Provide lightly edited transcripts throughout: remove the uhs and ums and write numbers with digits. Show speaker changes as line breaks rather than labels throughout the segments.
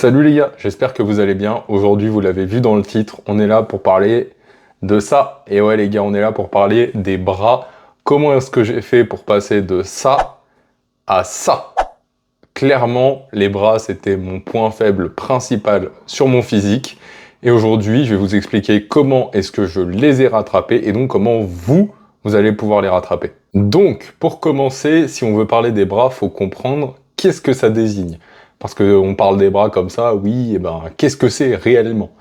Salut les gars, j'espère que vous allez bien. Aujourd'hui, vous l'avez vu dans le titre, on est là pour parler de ça. Et ouais les gars, on est là pour parler des bras. Comment est-ce que j'ai fait pour passer de ça à ça? Clairement, les bras, c'était mon point faible principal sur mon physique. Et aujourd'hui, je vais vous expliquer comment est-ce que je les ai rattrapés et donc comment vous allez pouvoir les rattraper. Donc, pour commencer, si on veut parler des bras, faut comprendre qu'est-ce que ça désigne. Parce qu'on parle des bras comme ça, oui, et ben, qu'est-ce que c'est réellement?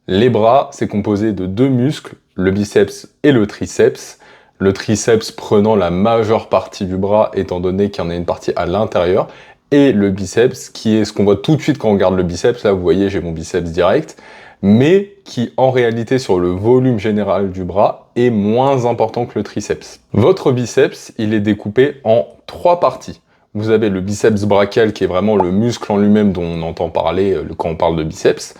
Les bras, c'est composé de deux muscles, le biceps et le triceps. Le triceps prenant la majeure partie du bras, étant donné qu'il y en a une partie à l'intérieur, et le biceps, qui est ce qu'on voit tout de suite quand on regarde le biceps. Là, vous voyez, j'ai mon biceps direct, mais qui, en réalité, sur le volume général du bras, est moins important que le triceps. Votre biceps, il est découpé en trois parties. Vous avez le biceps brachial, qui est vraiment le muscle en lui-même dont on entend parler quand on parle de biceps,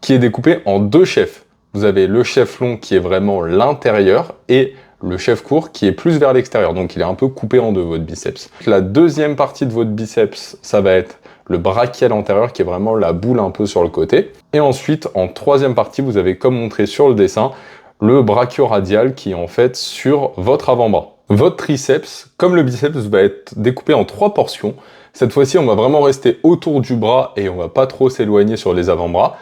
qui est découpé en deux chefs. Vous avez le chef long, qui est vraiment l'intérieur, et le chef court, qui est plus vers l'extérieur. Donc il est un peu coupé en deux, votre biceps. La deuxième partie de votre biceps, ça va être le brachial antérieur, qui est vraiment la boule un peu sur le côté. Et ensuite, en troisième partie, vous avez, comme montré sur le dessin, le brachioradial, qui est en fait sur votre avant-bras. Votre triceps, comme le biceps, va être découpé en trois portions. Cette fois-ci, on va vraiment rester autour du bras et on va pas trop s'éloigner sur les avant-bras.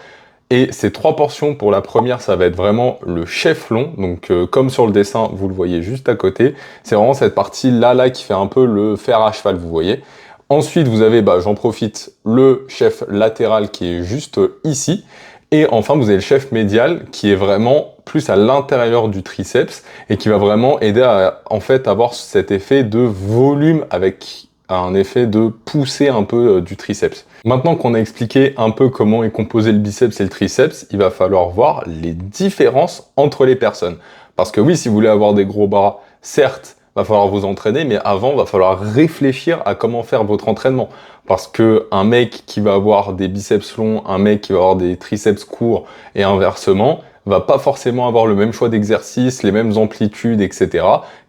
Et ces trois portions, pour la première, ça va être vraiment le chef long. Donc, comme sur le dessin, vous le voyez juste à côté. C'est vraiment cette partie-là qui fait un peu le fer à cheval, vous voyez. Ensuite, vous avez, j'en profite, le chef latéral qui est juste ici. Et enfin, vous avez le chef médial qui est vraiment plus à l'intérieur du triceps et qui va vraiment aider à, en fait, avoir cet effet de volume avec un effet de poussée un peu du triceps. Maintenant qu'on a expliqué un peu comment est composé le biceps et le triceps, il va falloir voir les différences entre les personnes. Parce que oui, si vous voulez avoir des gros bras, certes, va falloir vous entraîner, mais avant, va falloir réfléchir à comment faire votre entraînement. Parce que un mec qui va avoir des biceps longs, un mec qui va avoir des triceps courts et inversement, va pas forcément avoir le même choix d'exercice, les mêmes amplitudes, etc.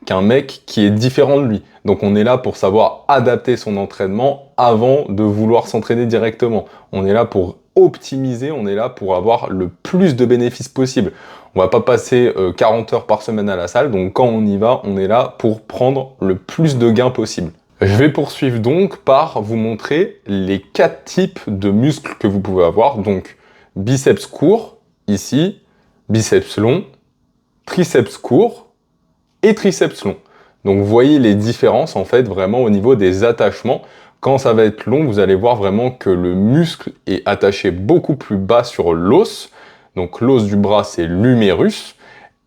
qu'un mec qui est différent de lui. Donc on est là pour savoir adapter son entraînement avant de vouloir s'entraîner directement. On est là pour optimiser, on est là pour avoir le plus de bénéfices possible. On va pas passer 40 heures par semaine à la salle, donc quand on y va, on est là pour prendre le plus de gains possible. Je vais poursuivre donc par vous montrer les 4 types de muscles que vous pouvez avoir. Donc biceps court, ici, biceps long, triceps court et triceps long. Donc vous voyez les différences en fait vraiment au niveau des attachements. Quand ça va être long, vous allez voir vraiment que le muscle est attaché beaucoup plus bas sur l'os. Donc l'os du bras, c'est l'humérus.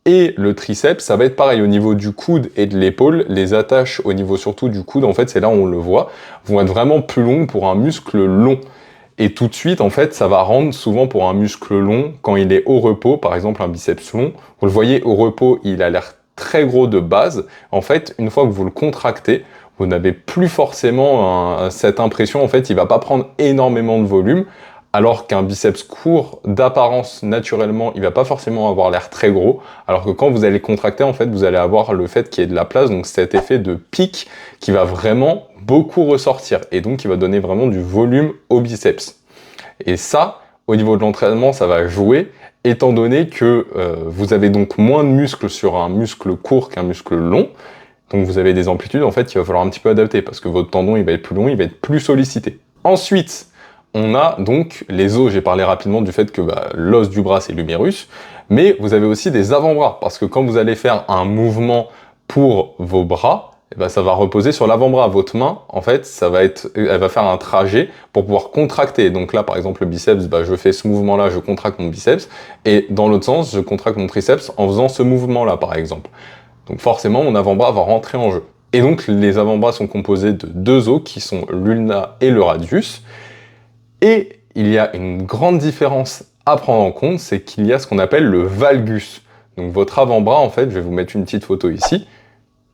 Et le triceps, ça va être pareil au niveau du coude et de l'épaule. Les attaches au niveau surtout du coude, en fait, c'est là où on le voit, vont être vraiment plus longues pour un muscle long. Et tout de suite, en fait, ça va rendre souvent pour un muscle long, quand il est au repos, par exemple un biceps long, vous le voyez au repos, il a l'air très gros de base. En fait, une fois que vous le contractez, vous n'avez plus forcément cette impression, en fait, il va pas prendre énormément de volume, alors qu'un biceps court, d'apparence, naturellement, il va pas forcément avoir l'air très gros, alors que quand vous allez contracter, en fait, vous allez avoir le fait qu'il y ait de la place, donc cet effet de pic qui va vraiment beaucoup ressortir, et donc qui va donner vraiment du volume au biceps. Et ça, au niveau de l'entraînement, ça va jouer, étant donné que vous avez donc moins de muscles sur un muscle court qu'un muscle long, donc vous avez des amplitudes, en fait, qu'il va falloir un petit peu adapter, parce que votre tendon, il va être plus long, il va être plus sollicité. Ensuite, on a donc les os. J'ai parlé rapidement du fait que l'os du bras, c'est l'humérus, mais vous avez aussi des avant-bras, parce que quand vous allez faire un mouvement pour vos bras, ça va reposer sur l'avant-bras. Votre main, en fait, elle va faire un trajet pour pouvoir contracter. Donc là, par exemple, le biceps, je fais ce mouvement-là, je contracte mon biceps, et dans l'autre sens, je contracte mon triceps en faisant ce mouvement-là, par exemple. Donc forcément, mon avant-bras va rentrer en jeu. Et donc, les avant-bras sont composés de deux os, qui sont l'ulna et le radius. Et il y a une grande différence à prendre en compte, c'est qu'il y a ce qu'on appelle le valgus. Donc votre avant-bras, en fait, je vais vous mettre une petite photo ici.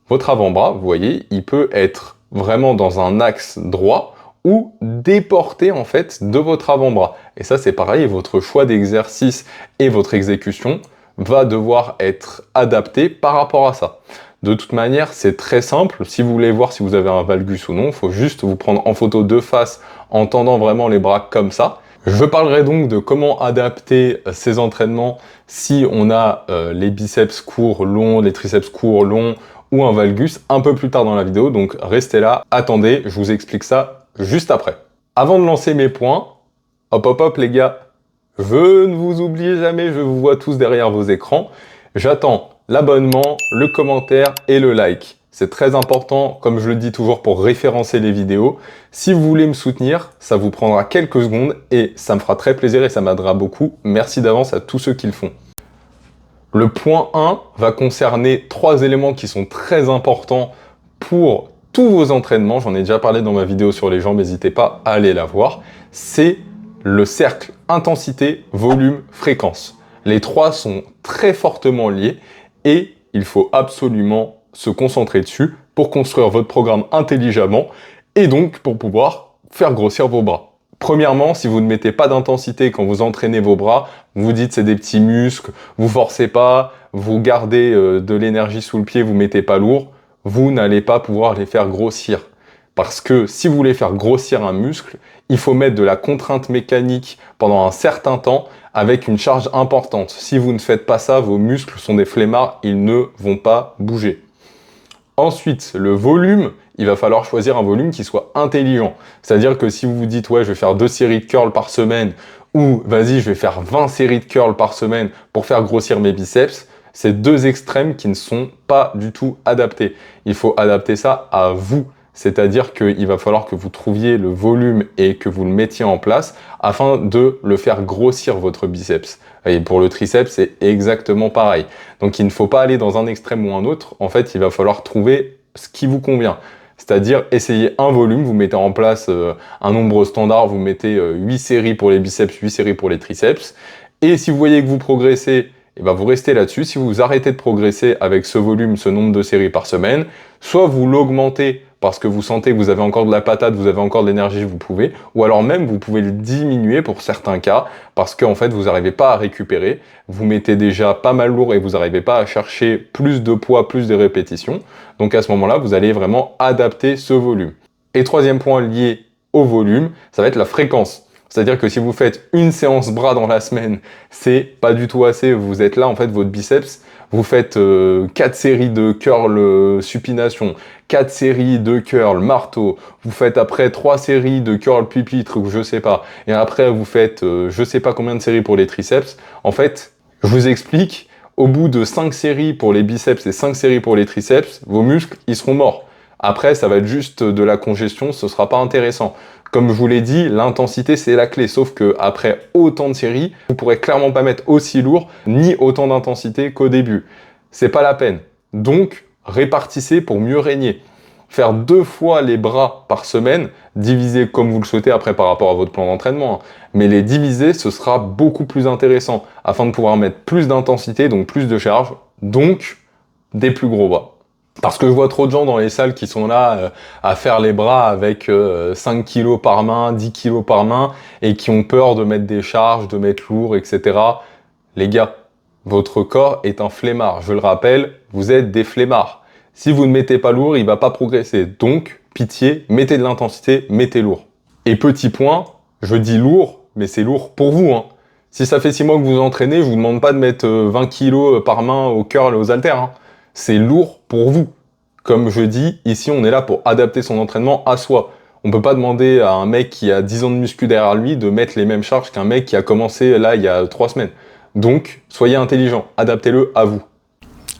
Votre avant-bras, vous voyez, il peut être vraiment dans un axe droit ou déporté, en fait, de votre avant-bras. Et ça, c'est pareil, votre choix d'exercice et votre exécution va devoir être adapté par rapport à ça. De toute manière, c'est très simple. Si vous voulez voir si vous avez un valgus ou non, il faut juste vous prendre en photo de face en tendant vraiment les bras comme ça. Je parlerai donc de comment adapter ces entraînements si on a les biceps courts longs, les triceps courts longs ou un valgus un peu plus tard dans la vidéo. Donc restez là, attendez, je vous explique ça juste après. Avant de lancer mes points, hop hop hop les gars, je ne vous oublie jamais, je vous vois tous derrière vos écrans. J'attends l'abonnement, le commentaire et le like. C'est très important, comme je le dis toujours, pour référencer les vidéos. Si vous voulez me soutenir, ça vous prendra quelques secondes et ça me fera très plaisir et ça m'aidera beaucoup. Merci d'avance à tous ceux qui le font. Le point 1 va concerner 3 éléments qui sont très importants pour tous vos entraînements. J'en ai déjà parlé dans ma vidéo sur les jambes, n'hésitez pas à aller la voir. C'est le cercle intensité, volume, fréquence. Les 3 sont très fortement liés et il faut absolument se concentrer dessus pour construire votre programme intelligemment et donc pour pouvoir faire grossir vos bras. Premièrement, si vous ne mettez pas d'intensité quand vous entraînez vos bras, vous dites c'est des petits muscles, vous forcez pas, vous gardez de l'énergie sous le pied, vous mettez pas lourd, vous n'allez pas pouvoir les faire grossir. Parce que si vous voulez faire grossir un muscle, il faut mettre de la contrainte mécanique pendant un certain temps avec une charge importante. Si vous ne faites pas ça, vos muscles sont des flemmards, ils ne vont pas bouger. Ensuite, le volume, il va falloir choisir un volume qui soit intelligent. C'est-à-dire que si vous vous dites, ouais, je vais faire 2 séries de curls par semaine, ou vas-y, je vais faire 20 séries de curls par semaine pour faire grossir mes biceps, c'est 2 extrêmes qui ne sont pas du tout adaptés. Il faut adapter ça à vous. C'est-à-dire qu'il va falloir que vous trouviez le volume et que vous le mettiez en place afin de le faire grossir votre biceps. Et pour le triceps, c'est exactement pareil. Donc il ne faut pas aller dans un extrême ou un autre. En fait, il va falloir trouver ce qui vous convient. C'est-à-dire essayer un volume, vous mettez en place un nombre standard, vous mettez 8 séries pour les biceps, 8 séries pour les triceps. Et si vous voyez que vous progressez, et ben vous restez là-dessus. Si vous arrêtez de progresser avec ce volume, ce nombre de séries par semaine, soit vous l'augmentez parce que vous sentez que vous avez encore de la patate, vous avez encore de l'énergie, vous pouvez, ou alors même vous pouvez le diminuer pour certains cas, parce qu'en fait vous n'arrivez pas à récupérer, vous mettez déjà pas mal lourd et vous n'arrivez pas à chercher plus de poids, plus de répétitions, donc à ce moment-là vous allez vraiment adapter ce volume. Et troisième point lié au volume, ça va être la fréquence. C'est-à-dire que si vous faites une séance bras dans la semaine, c'est pas du tout assez, vous êtes là, en fait, votre biceps, vous faites 4 séries de curl supination, 4 séries de curl marteau, vous faites après 3 séries de curl pupitre ou je sais pas, et après vous faites je sais pas combien de séries pour les triceps. En fait, je vous explique, au bout de 5 séries pour les biceps et 5 séries pour les triceps, vos muscles, ils seront morts. Après, ça va être juste de la congestion, ce sera pas intéressant. Comme je vous l'ai dit, l'intensité c'est la clé, sauf que après autant de séries, vous pourrez clairement pas mettre aussi lourd ni autant d'intensité qu'au début. C'est pas la peine. Donc, répartissez pour mieux régner. Faire 2 fois les bras par semaine, diviser comme vous le souhaitez après par rapport à votre plan d'entraînement, hein. Mais les diviser, ce sera beaucoup plus intéressant afin de pouvoir mettre plus d'intensité, donc plus de charge, donc des plus gros bras. Parce que je vois trop de gens dans les salles qui sont là à faire les bras avec 5 kilos par main, 10 kilos par main, et qui ont peur de mettre des charges, de mettre lourd, etc. Les gars, votre corps est un flemmard. Je le rappelle, vous êtes des flemmards. Si vous ne mettez pas lourd, il va pas progresser. Donc, pitié, mettez de l'intensité, mettez lourd. Et petit point, je dis lourd, mais c'est lourd pour vous, hein. Si ça fait 6 mois que vous entraînez, je vous demande pas de mettre 20 kilos par main au curl et aux haltères, hein. C'est lourd pour vous. Comme je dis, ici, on est là pour adapter son entraînement à soi. On peut pas demander à un mec qui a 10 ans de muscu derrière lui de mettre les mêmes charges qu'un mec qui a commencé là il y a 3 semaines. Donc, soyez intelligent, adaptez-le à vous.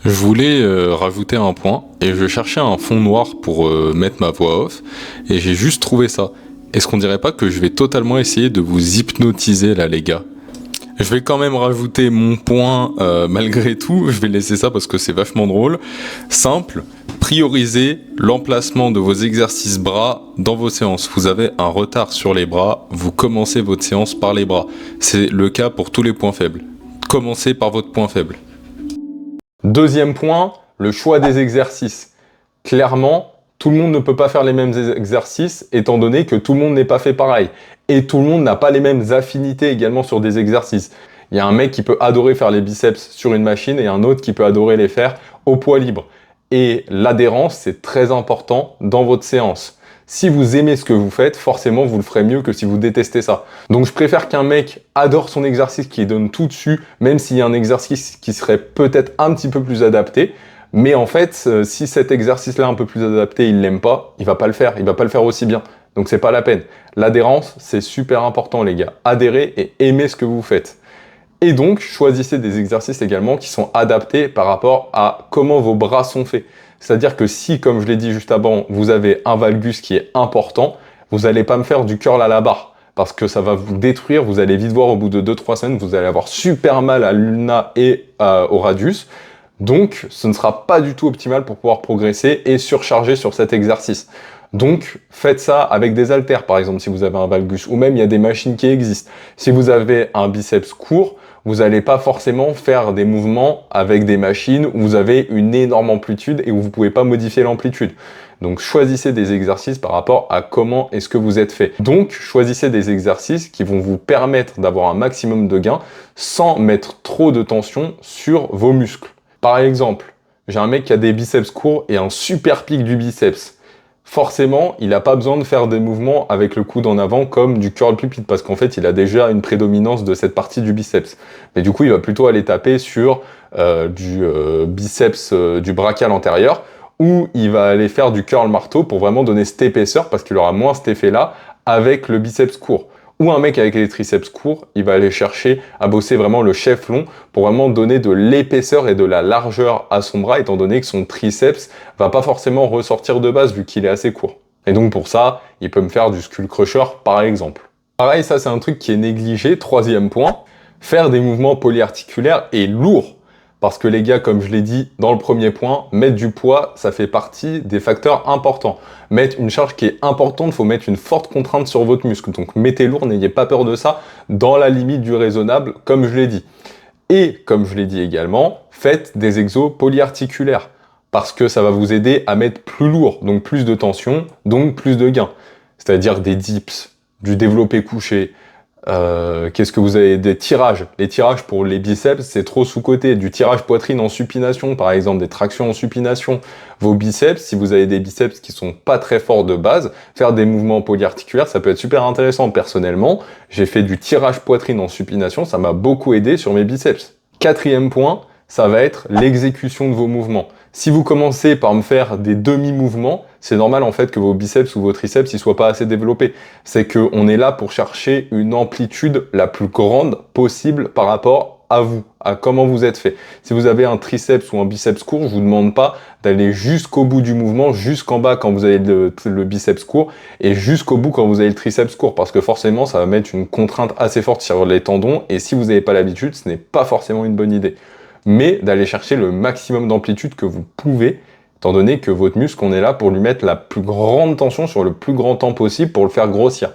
Je voulais rajouter un point et je cherchais un fond noir pour mettre ma voix off et j'ai juste trouvé ça. Est-ce qu'on dirait pas que je vais totalement essayer de vous hypnotiser là les gars ? Je vais quand même rajouter mon point malgré tout, je vais laisser ça parce que c'est vachement drôle. Simple, priorisez l'emplacement de vos exercices bras dans vos séances. Vous avez un retard sur les bras, vous commencez votre séance par les bras. C'est le cas pour tous les points faibles. Commencez par votre point faible.
Deuxième point, le choix des exercices. Clairement, tout le monde ne peut pas faire les mêmes exercices étant donné que tout le monde n'est pas fait pareil. Et tout le monde n'a pas les mêmes affinités également sur des exercices. Il y a un mec qui peut adorer faire les biceps sur une machine et un autre qui peut adorer les faire au poids libre. Et l'adhérence, c'est très important dans votre séance. Si vous aimez ce que vous faites, forcément vous le ferez mieux que si vous détestez ça. Donc je préfère qu'un mec adore son exercice, qui donne tout dessus, même s'il y a un exercice qui serait peut-être un petit peu plus adapté. Mais en fait, si cet exercice-là un peu plus adapté, il l'aime pas, il va pas le faire aussi bien. Donc c'est pas la peine. L'adhérence, c'est super important les gars. Adhérez et aimez ce que vous faites. Et donc, choisissez des exercices également qui sont adaptés par rapport à comment vos bras sont faits. C'est-à-dire que si, comme je l'ai dit juste avant, vous avez un valgus qui est important, vous n'allez pas me faire du curl à la barre parce que ça va vous détruire. Vous allez vite voir au bout de 2-3 semaines, vous allez avoir super mal à l'ulna et au radius. Donc, ce ne sera pas du tout optimal pour pouvoir progresser et surcharger sur cet exercice. Donc, faites ça avec des haltères, par exemple, si vous avez un valgus, ou même il y a des machines qui existent. Si vous avez un biceps court, vous n'allez pas forcément faire des mouvements avec des machines où vous avez une énorme amplitude et où vous ne pouvez pas modifier l'amplitude. Donc, choisissez des exercices par rapport à comment est-ce que vous êtes fait. Donc, choisissez des exercices qui vont vous permettre d'avoir un maximum de gains sans mettre trop de tension sur vos muscles. Par exemple, j'ai un mec qui a des biceps courts et un super pic du biceps. Forcément, il n'a pas besoin de faire des mouvements avec le coude en avant comme du curl pupille parce qu'en fait, il a déjà une prédominance de cette partie du biceps. Mais du coup, il va plutôt aller taper sur du biceps du brachial antérieur où il va aller faire du curl marteau pour vraiment donner cette épaisseur parce qu'il aura moins cet effet-là avec le biceps court. Ou un mec avec les triceps courts, il va aller chercher à bosser vraiment le chef long pour vraiment donner de l'épaisseur et de la largeur à son bras, étant donné que son triceps va pas forcément ressortir de base vu qu'il est assez court. Et donc pour ça, il peut me faire du skull crusher par exemple. Pareil, ça c'est un truc qui est négligé. Troisième point, faire des mouvements polyarticulaires est lourd. Parce que les gars, comme je l'ai dit dans le premier point, mettre du poids, ça fait partie des facteurs importants. Mettre une charge qui est importante, il faut mettre une forte contrainte sur votre muscle. Donc mettez lourd, n'ayez pas peur de ça, dans la limite du raisonnable, comme je l'ai dit. Et comme je l'ai dit également, faites des exos polyarticulaires. Parce que ça va vous aider à mettre plus lourd, donc plus de tension, donc plus de gains. C'est-à-dire des dips, du développé couché, qu'est-ce que vous avez? Des tirages. Les tirages pour les biceps, c'est trop sous-coté. Du tirage poitrine en supination, par exemple, des tractions en supination. Vos biceps, si vous avez des biceps qui sont pas très forts de base, faire des mouvements polyarticulaires, ça peut être super intéressant. Personnellement, j'ai fait du tirage poitrine en supination, ça m'a beaucoup aidé sur mes biceps. Quatrième point, ça va être l'exécution de vos mouvements. Si vous commencez par me faire des demi-mouvements, c'est normal en fait que vos biceps ou vos triceps ne soient pas assez développés. C'est qu'on est là pour chercher une amplitude la plus grande possible par rapport à vous, à comment vous êtes fait. Si vous avez un triceps ou un biceps court, je vous demande pas d'aller jusqu'au bout du mouvement, jusqu'en bas quand vous avez le biceps court et jusqu'au bout quand vous avez le triceps court, parce que forcément ça va mettre une contrainte assez forte sur les tendons et si vous n'avez pas l'habitude, ce n'est pas forcément une bonne idée. Mais d'aller chercher le maximum d'amplitude que vous pouvez, étant donné que votre muscle, on est là pour lui mettre la plus grande tension sur le plus grand temps possible pour le faire grossir.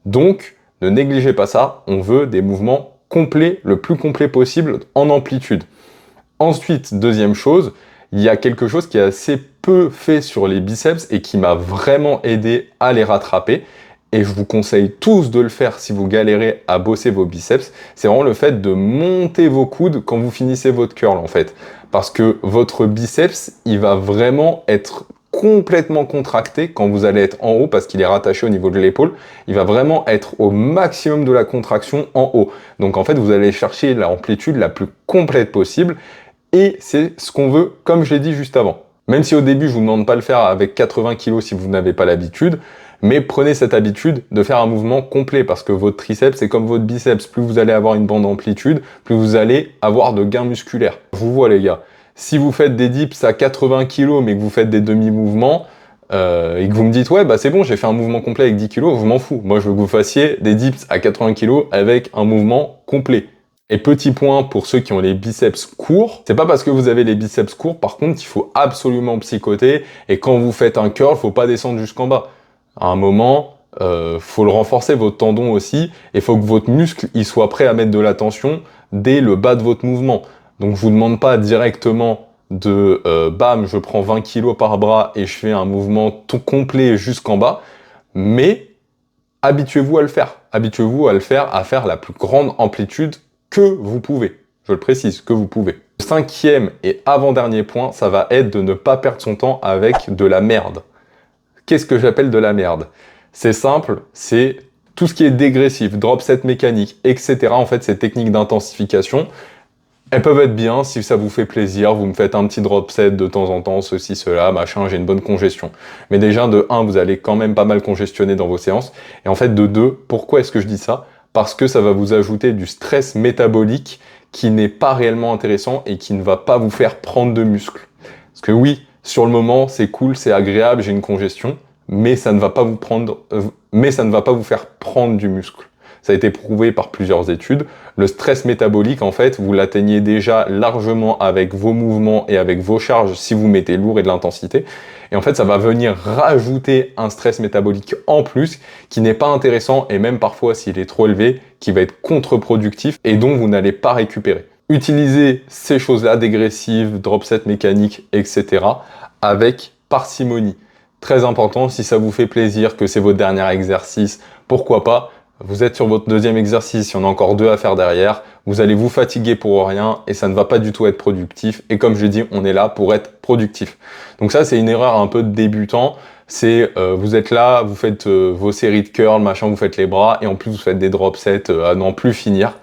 Donc, ne négligez pas ça, on veut des mouvements complets, le plus complet possible en amplitude. Ensuite, deuxième chose, il y a quelque chose qui est assez peu fait sur les biceps et qui m'a vraiment aidé à les rattraper. Et je vous conseille tous de le faire si vous galérez à bosser vos biceps, c'est vraiment le fait de monter vos coudes quand vous finissez votre curl en fait. Parce que votre biceps, il va vraiment être complètement contracté quand vous allez être en haut parce qu'il est rattaché au niveau de l'épaule. Il va vraiment être au maximum de la contraction en haut. Donc en fait, vous allez chercher l'amplitude la plus complète possible et c'est ce qu'on veut comme je l'ai dit juste avant. Même si au début, je vous demande pas de le faire avec 80 kg si vous n'avez pas l'habitude, mais prenez cette habitude de faire un mouvement complet parce que votre triceps, c'est comme votre biceps. Plus vous allez avoir une bande d'amplitude, plus vous allez avoir de gains musculaires. Je vous vois les gars, si vous faites des dips à 80 kg mais que vous faites des demi-mouvements et que vous me dites ouais bah c'est bon j'ai fait un mouvement complet avec 10 kg, je m'en fous. Moi je veux que vous fassiez des dips à 80 kg avec un mouvement complet. Et petit point pour ceux qui ont les biceps courts, c'est pas parce que vous avez les biceps courts, par contre, il faut absolument psychoter. Et quand vous faites un curl, faut pas descendre jusqu'en bas. À un moment, faut le renforcer votre tendon aussi, et faut que votre muscle il soit prêt à mettre de la tension dès le bas de votre mouvement. Donc je vous demande pas directement de bam, je prends 20 kg par bras et je fais un mouvement tout complet jusqu'en bas, mais habituez-vous à le faire. Habituez-vous à le faire, à faire la plus grande amplitude que vous pouvez. Je le précise, que vous pouvez. Le cinquième et avant-dernier point, ça va être de ne pas perdre son temps avec de la merde. Qu'est-ce que j'appelle de la merde? C'est simple, c'est tout ce qui est dégressif, drop set mécanique, etc. En fait, ces techniques d'intensification, elles peuvent être bien si ça vous fait plaisir, vous me faites un petit drop set de temps en temps, ceci, cela, machin, j'ai une bonne congestion. Mais déjà, de 1, vous allez quand même pas mal congestionner dans vos séances. Et en fait, de 2, pourquoi est-ce que je dis ça? Parce que ça va vous ajouter du stress métabolique qui n'est pas réellement intéressant et qui ne va pas vous faire prendre de muscle. Parce que oui, sur le moment, c'est cool, c'est agréable, j'ai une congestion, mais ça ne va pas vous faire prendre du muscle. Ça a été prouvé par plusieurs études. Le stress métabolique, en fait, vous l'atteignez déjà largement avec vos mouvements et avec vos charges si vous mettez lourd et de l'intensité. Et en fait, ça va venir rajouter un stress métabolique en plus qui n'est pas intéressant et même parfois, s'il est trop élevé, qui va être contre-productif et dont vous n'allez pas récupérer. Utilisez ces choses-là, dégressives, drop set mécanique, etc. avec parcimonie. Très important, si ça vous fait plaisir, que c'est votre dernier exercice, pourquoi pas? Vous êtes sur votre deuxième exercice, il y en a encore 2 à faire derrière, vous allez vous fatiguer pour rien et ça ne va pas du tout être productif. Et comme je l'ai dit, on est là pour être productif. Donc ça, c'est une erreur un peu de débutant. C'est vous êtes là, vous faites vos séries de curls, machin, vous faites les bras et en plus vous faites des drop sets à n'en plus finir.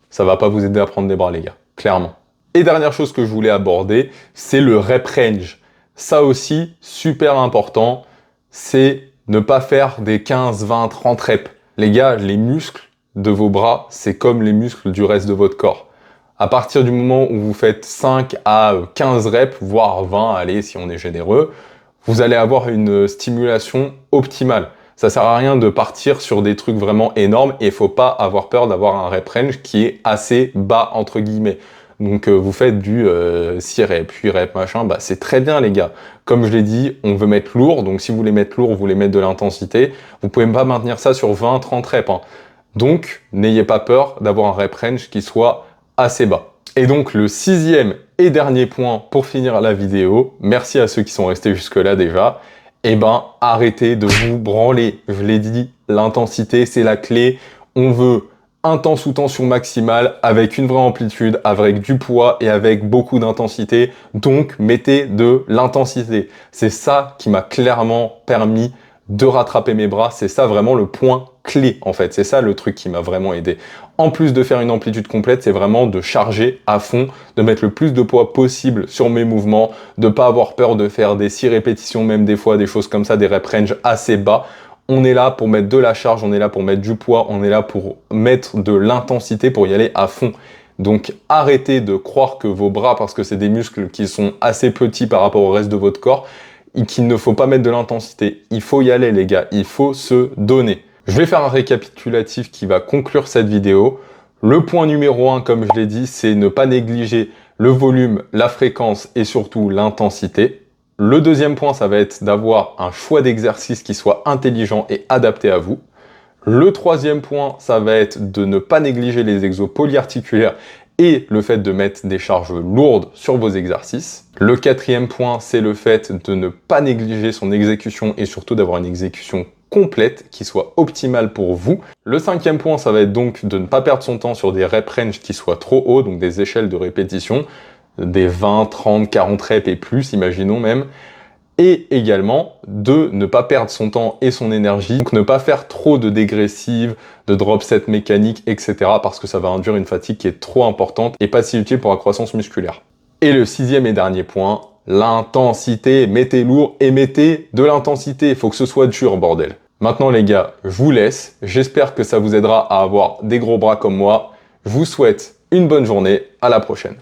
Ça va pas vous aider à prendre des bras, les gars, clairement. Et dernière chose que je voulais aborder, c'est le rep range. Ça aussi, super important, c'est ne pas faire des 15, 20, 30 reps. Les gars, les muscles de vos bras, c'est comme les muscles du reste de votre corps. À partir du moment où vous faites 5 à 15 reps, voire 20, allez, si on est généreux, vous allez avoir une stimulation optimale. Ça sert à rien de partir sur des trucs vraiment énormes et il faut pas avoir peur d'avoir un rep range qui est assez bas, entre guillemets. Donc vous faites du 6 reps, 8 reps, machin, bah c'est très bien les gars. Comme je l'ai dit, on veut mettre lourd, donc si vous voulez mettre lourd, vous voulez mettre de l'intensité, vous pouvez pas maintenir ça sur 20, 30 reps. Hein. Donc n'ayez pas peur d'avoir un rep range qui soit assez bas. Et donc le 6e et dernier point pour finir la vidéo, merci à ceux qui sont restés jusque là déjà, eh ben arrêtez de vous branler. Je l'ai dit, l'intensité c'est la clé, on veut intense ou tension maximale, avec une vraie amplitude, avec du poids et avec beaucoup d'intensité. Donc, mettez de l'intensité. C'est ça qui m'a clairement permis de rattraper mes bras. C'est ça vraiment le point clé, en fait. C'est ça le truc qui m'a vraiment aidé. En plus de faire une amplitude complète, c'est vraiment de charger à fond, de mettre le plus de poids possible sur mes mouvements, de pas avoir peur de faire des 6 répétitions, même des fois des choses comme ça, des rep range assez bas. On est là pour mettre de la charge, on est là pour mettre du poids, on est là pour mettre de l'intensité, pour y aller à fond. Donc arrêtez de croire que vos bras, parce que c'est des muscles qui sont assez petits par rapport au reste de votre corps, et qu'il ne faut pas mettre de l'intensité. Il faut y aller les gars, il faut se donner. Je vais faire un récapitulatif qui va conclure cette vidéo. Le point numéro 1, comme je l'ai dit, c'est ne pas négliger le volume, la fréquence et surtout l'intensité. Le deuxième point, ça va être d'avoir un choix d'exercice qui soit intelligent et adapté à vous. Le troisième point, ça va être de ne pas négliger les exos polyarticulaires et le fait de mettre des charges lourdes sur vos exercices. Le quatrième point, c'est le fait de ne pas négliger son exécution et surtout d'avoir une exécution complète qui soit optimale pour vous. Le cinquième point, ça va être donc de ne pas perdre son temps sur des rep range qui soient trop hauts, donc des échelles de répétition, des 20, 30, 40 reps et plus, imaginons même. Et également de ne pas perdre son temps et son énergie, donc ne pas faire trop de dégressives, de drop set mécaniques, etc. parce que ça va induire une fatigue qui est trop importante et pas si utile pour la croissance musculaire. Et le 6e et dernier point, l'intensité. Mettez lourd et mettez de l'intensité, il faut que ce soit dur, bordel. Maintenant les gars, je vous laisse, j'espère que ça vous aidera à avoir des gros bras comme moi. Je vous souhaite une bonne journée, à la prochaine.